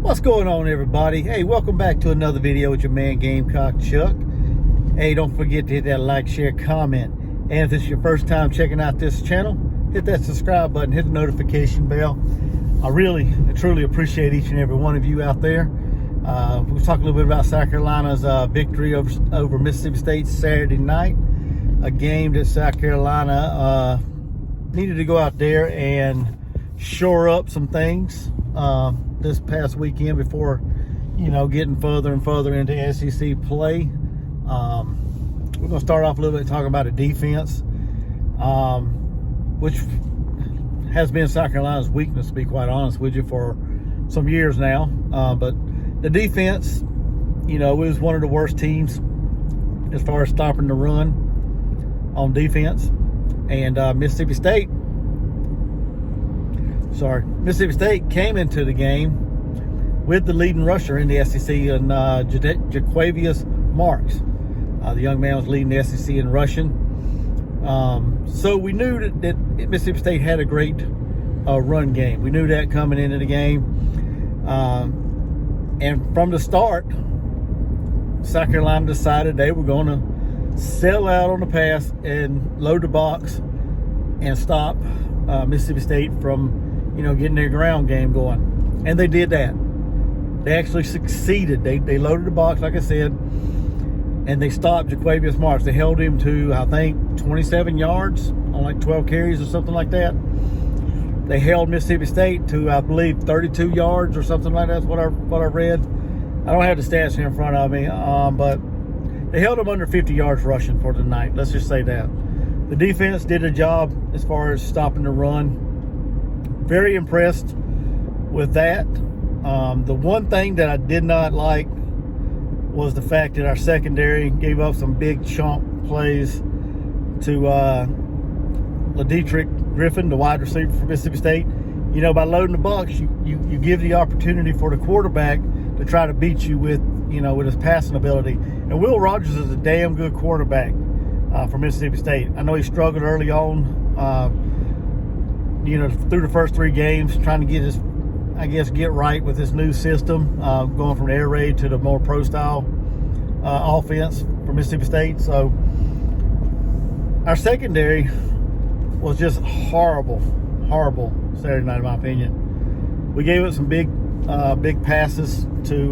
What's going on, everybody? Hey, welcome back to another video with your man Gamecock Chuck. Hey, don't forget to hit that like, share, comment, and if this is your first time checking out this channel, hit that subscribe button, hit the notification bell. I really truly appreciate each and every one of you out there. We'll talk a little bit about South Carolina's victory over Mississippi State Saturday night, a game that South Carolina needed to go out there and shore up some things this past weekend before, getting further and further into SEC play. We're going to start off a little bit talking about the defense, which has been South Carolina's weakness, to be quite honest with you, for some years now. But the defense, it was one of the worst teams as far as stopping the run on defense. And Mississippi State came into the game with the leading rusher in the SEC, and Jaquavius Marks. The young man was leading the SEC in rushing. So we knew that Mississippi State had a great run game. We knew that coming into the game. And from the start, South Carolina decided they were going to sell out on the pass and load the box and stop Mississippi State from getting their ground game going. And they did that. They actually succeeded. They loaded the box, like I said, and they stopped Jaquavius Marks. They held him to, I think, 27 yards on like 12 carries or something like that. They held Mississippi State to, I believe, 32 yards or something like that. That's what I read. I don't have the stats here in front of me, but they held them under 50 yards rushing for the night. Let's just say that. The defense did a job as far as stopping the run. Very impressed with that. The one thing that I did not like was the fact that our secondary gave up some big chunk plays to LaDetrick Griffin, the wide receiver for Mississippi State. By loading the box, you give the opportunity for the quarterback to try to beat you with his passing ability. And Will Rogers is a damn good quarterback for Mississippi State. I know he struggled early on, through the first 3 games, trying to get right with this new system, going from the air raid to the more pro style offense for Mississippi State. So our secondary was just horrible Saturday night, in my opinion. We gave it some big passes to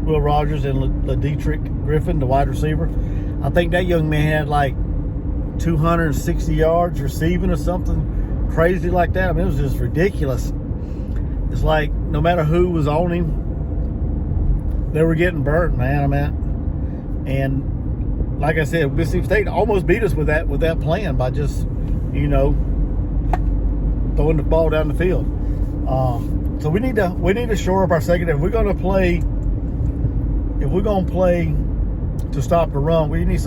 Will Rogers and LaDetrick Griffin, the wide receiver. I think that young man had like 260 yards receiving or something crazy like that. I mean, it was just ridiculous. It's like no matter who was on him, they were getting burnt, man. And like I said, Mississippi State almost beat us with that plan by just throwing the ball down the field. So we need to shore up our secondary. If we're gonna play to stop the run, we need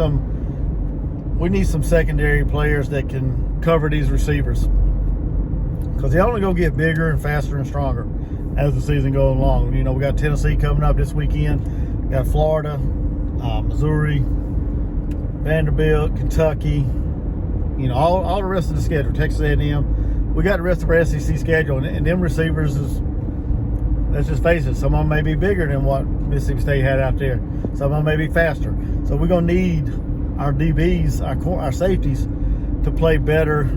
some secondary players that can cover these receivers, because they're only gonna get bigger and faster and stronger as the season goes along. We got Tennessee coming up this weekend. We got Florida, Missouri, Vanderbilt, Kentucky. All the rest of the schedule. Texas A&M. We got the rest of our SEC schedule, and them receivers is, let's just face it, some of them may be bigger than what Mississippi State had out there. Some of them may be faster. So we're gonna need our DBs, our safeties, to play better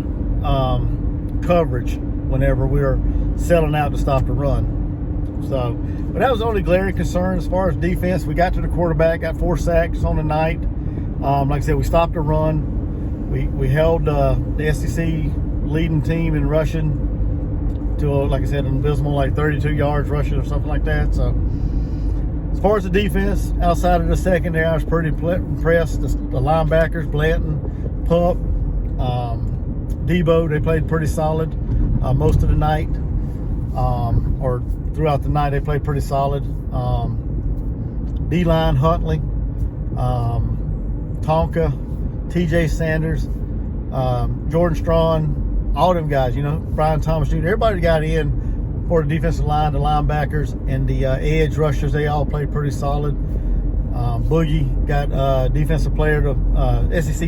coverage whenever we're selling out to stop the run. So, but that was the only glaring concern as far as defense. We got to the quarterback, got 4 sacks on the night. Like I said, we stopped the run. We held the SEC leading team in rushing to, like I said, an abysmal like 32 yards rushing or something like that. So as far as the defense, outside of the secondary, I was pretty impressed. The linebackers, Blanton, Pup, Debo, they played pretty solid most of the night, or throughout the night they played pretty solid. D-line, Huntley, Tonka, TJ Sanders, Jordan Strong, all them guys, Brian Thomas Jr., everybody got in for the defensive line, the linebackers, and the edge rushers. They all played pretty solid. Boogie got SEC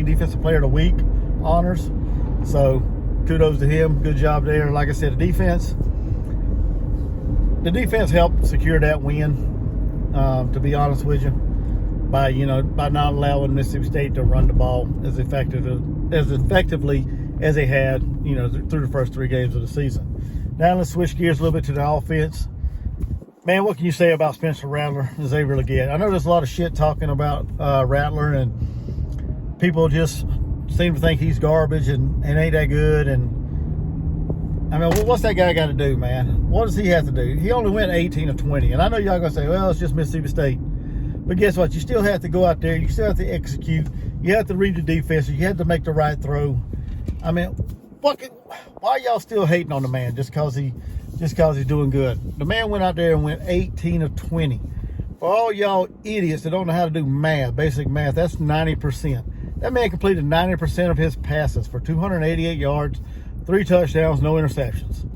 Defensive Player of the Week honors. So kudos to him. Good job there. Like I said, the the defense helped secure that win. To be honest with you, by not allowing Mississippi State to run the ball as effectively as they had, through the first 3 games of the season. Now let's switch gears a little bit to the offense. Man, what can you say about Spencer Rattler and Xavier Legette? I know there's a lot of shit talking about Rattler, and people just seem to think he's garbage and ain't that good. And I mean, what's that guy got to do, man? What does he have to do? He only went 18 of 20. And I know y'all going to say, well, it's just Mississippi State. But guess what? You still have to go out there. You still have to execute. You have to read the defense. You have to make the right throw. I mean, why are y'all still hating on the man just because he's doing good? The man went out there and went 18 of 20. For all y'all idiots that don't know how to do math, basic math, that's 90%. That man completed 90% of his passes for 288 yards, 3 touchdowns, no interceptions.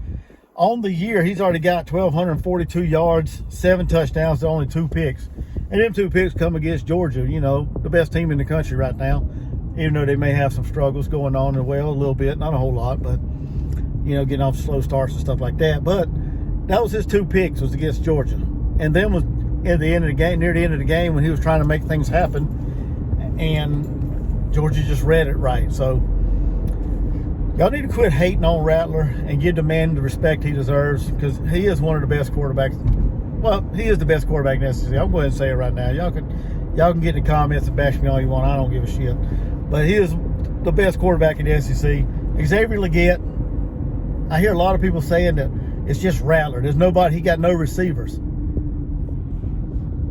On the year, he's already got 1,242 yards, 7 touchdowns, only 2 picks. And them 2 picks come against Georgia, the best team in the country right now. Even though they may have some struggles going on as well, a little bit, not a whole lot, but, getting off slow starts and stuff like that. But that was his 2 picks, was against Georgia. And then was at the end of the game, near the end of the game, when he was trying to make things happen, and Georgia just read it right. So y'all need to quit hating on Rattler and give the man the respect he deserves, because he is one of the best quarterbacks. Well, he is the best quarterback in the SEC. I'll go ahead and say it right now. Y'all can get in the comments and bash me all you want. I don't give a shit. But he is the best quarterback in the SEC. Xavier Legette, I hear a lot of people saying that it's just Rattler. There's nobody. He got no receivers.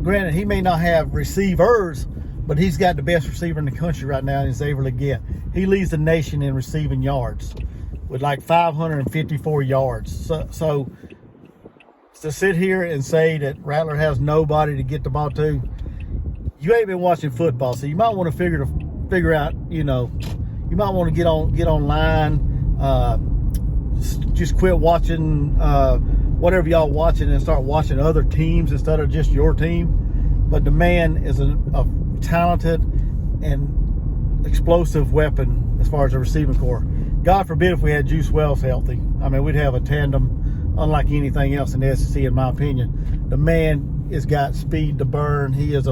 Granted, he may not have receivers, but he's got the best receiver in the country right now in Xavier Legette. He leads the nation in receiving yards with like 554 yards. So to sit here and say that Rattler has nobody to get the ball to, you ain't been watching football, so you might want to figure out, you might want to get online, just quit watching whatever y'all watching and start watching other teams instead of just your team. But the man is a talented and explosive weapon as far as the receiving core. God forbid if we had Juice Wells healthy. I mean, we'd have a tandem unlike anything else in the SEC, in my opinion. The man has got speed to burn. He's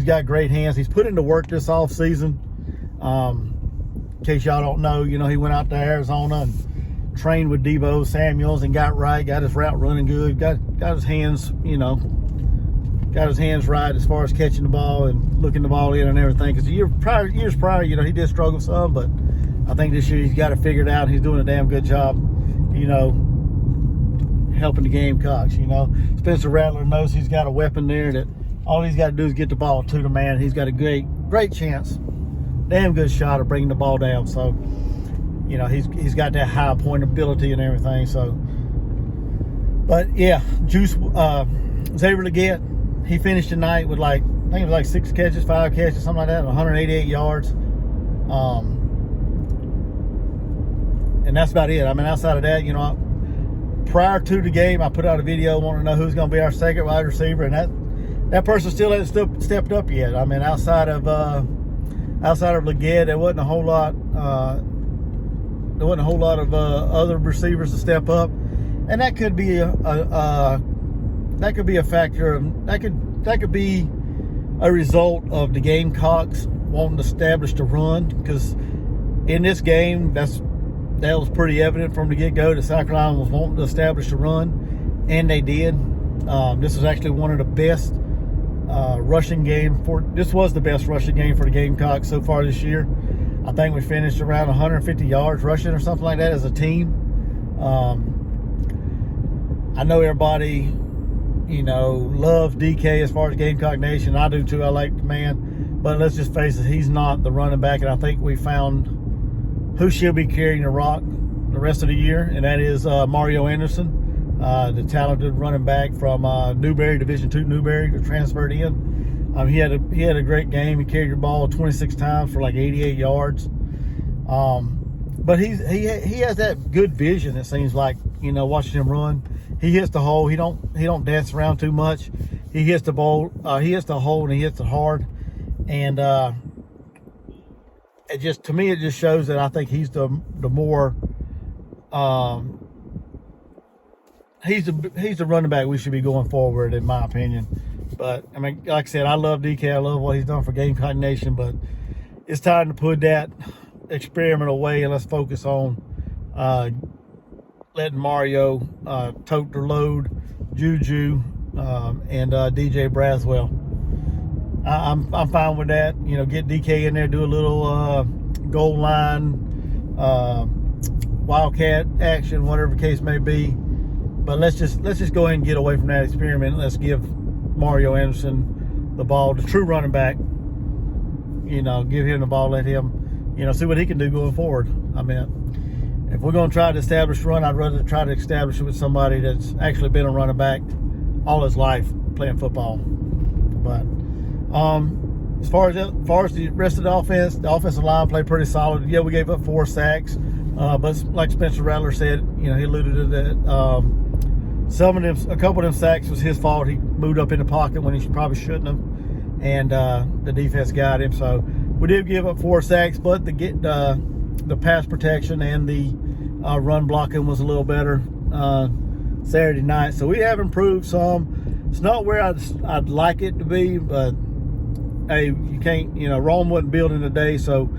got great hands. He's put into work this off season. In case y'all don't know, he went out to Arizona and trained with Deebo Samuels and got his route running good, got his hands, got his hands right as far as catching the ball and looking the ball in and everything. Because years prior, he did struggle some, but I think this year he's got it figured out. He's doing a damn good job, helping the Gamecocks. Spencer Rattler knows he's got a weapon there that all he's got to do is get the ball to the man. He's got a great chance, damn good shot of bringing the ball down. So, he's got that high point ability and everything. So, but yeah, Xavier Legette, he finished tonight with I think it was like 5 catches, something like that, 188 yards. And that's about it. I mean, outside of that, prior to the game, I put out a video wanting to know who's going to be our second wide receiver, and that person still hasn't stepped up yet. I mean, outside of Legette, there wasn't a whole lot. There wasn't a whole lot of other receivers to step up, and that could be a factor. That could be a result of the Gamecocks wanting to establish the run, because in this game, that was pretty evident from the get-go that South Carolina was wanting to establish the run, and they did. This was actually one of the best rushing game this was the best rushing game for the Gamecocks so far this year. I think we finished around 150 yards rushing or something like that as a team. I know everybody, loves DK as far as Gamecock Nation. I do too. I like the man. But let's just face it, he's not the running back. And I think we found who should be carrying the rock the rest of the year, and that is Mario Anderson, the talented running back from Newberry, Division II Newberry, that transferred in. He had a great game. He carried the ball 26 times for like 88 yards. But he has that good vision. It seems like, watching him run. He hits the hole. He don't dance around too much. He hits the ball. He hits the hole and he hits it hard. And to me it just shows that I think he's the more he's the running back we should be going forward, in my opinion. But I mean, like I said, I love DK. I love what he's done for Gamecock Nation. But it's time to put that experiment away and let's focus on letting Mario tote the load, Juju, and DJ Braswell. I'm fine with that. You know, get DK in there, do a little goal line, wildcat action, whatever the case may be. But let's just go ahead and get away from that experiment. Let's give Mario Anderson the ball, the true running back. You know, give him the ball, let him, you know, see what he can do going forward. I mean, if we're going to try to establish run, I'd rather try to establish it with somebody that's actually been a running back all his life playing football. But as far as the rest of the offensive line played pretty solid. Yeah, we gave up 4 sacks, but like Spencer Rattler said, you know, he alluded to that. A couple of them sacks was his fault. He moved up in the pocket when he probably shouldn't have, and the defense got him. So we did give up 4 sacks, but the pass protection and the run blocking was a little better Saturday night. So we have improved some. It's not where I'd like it to be, but hey, you can't, you know, Rome wasn't built in a day, so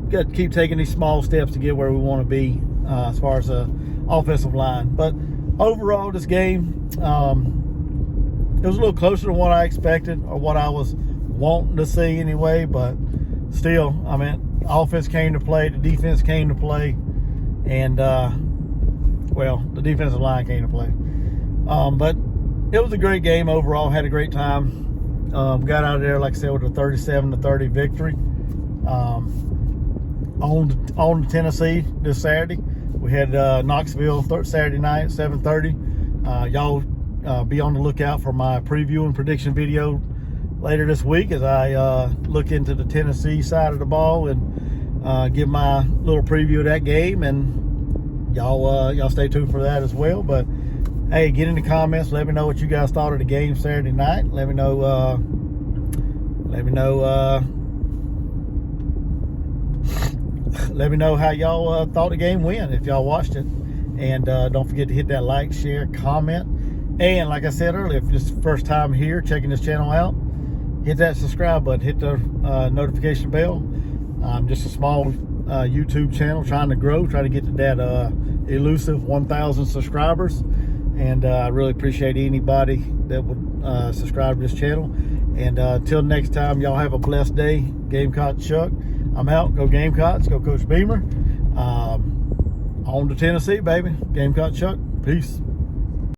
got to keep taking these small steps to get where we want to be as far as the offensive line. But overall, this game, it was a little closer to what I expected or what I was wanting to see anyway. But still, I mean, offense came to play, the defense came to play, and well, the defensive line came to play. But it was a great game overall. Had a great time. Got out of there, like I said, with a 37-30 victory. On to Tennessee this Saturday. We had Knoxville Saturday night, 7:30. Y'all be on the lookout for my preview and prediction video later this week as I look into the Tennessee side of the ball and give my little preview of that game. And y'all stay tuned for that as well. But hey, get in the comments. Let me know what you guys thought of the game Saturday night. Let me know. Let me know how y'all thought the game went if y'all watched it. And don't forget to hit that like, share, comment. And like I said earlier, if this is the first time here checking this channel out, hit that subscribe button, hit the notification bell. I'm just a small YouTube channel trying to grow, trying to get to that elusive 1,000 subscribers. And I really appreciate anybody that would subscribe to this channel. And until next time, y'all have a blessed day. Gamecock Chuck, I'm out. Go Gamecocks. Go Coach Beamer. On to Tennessee, baby. Gamecock Chuck. Peace.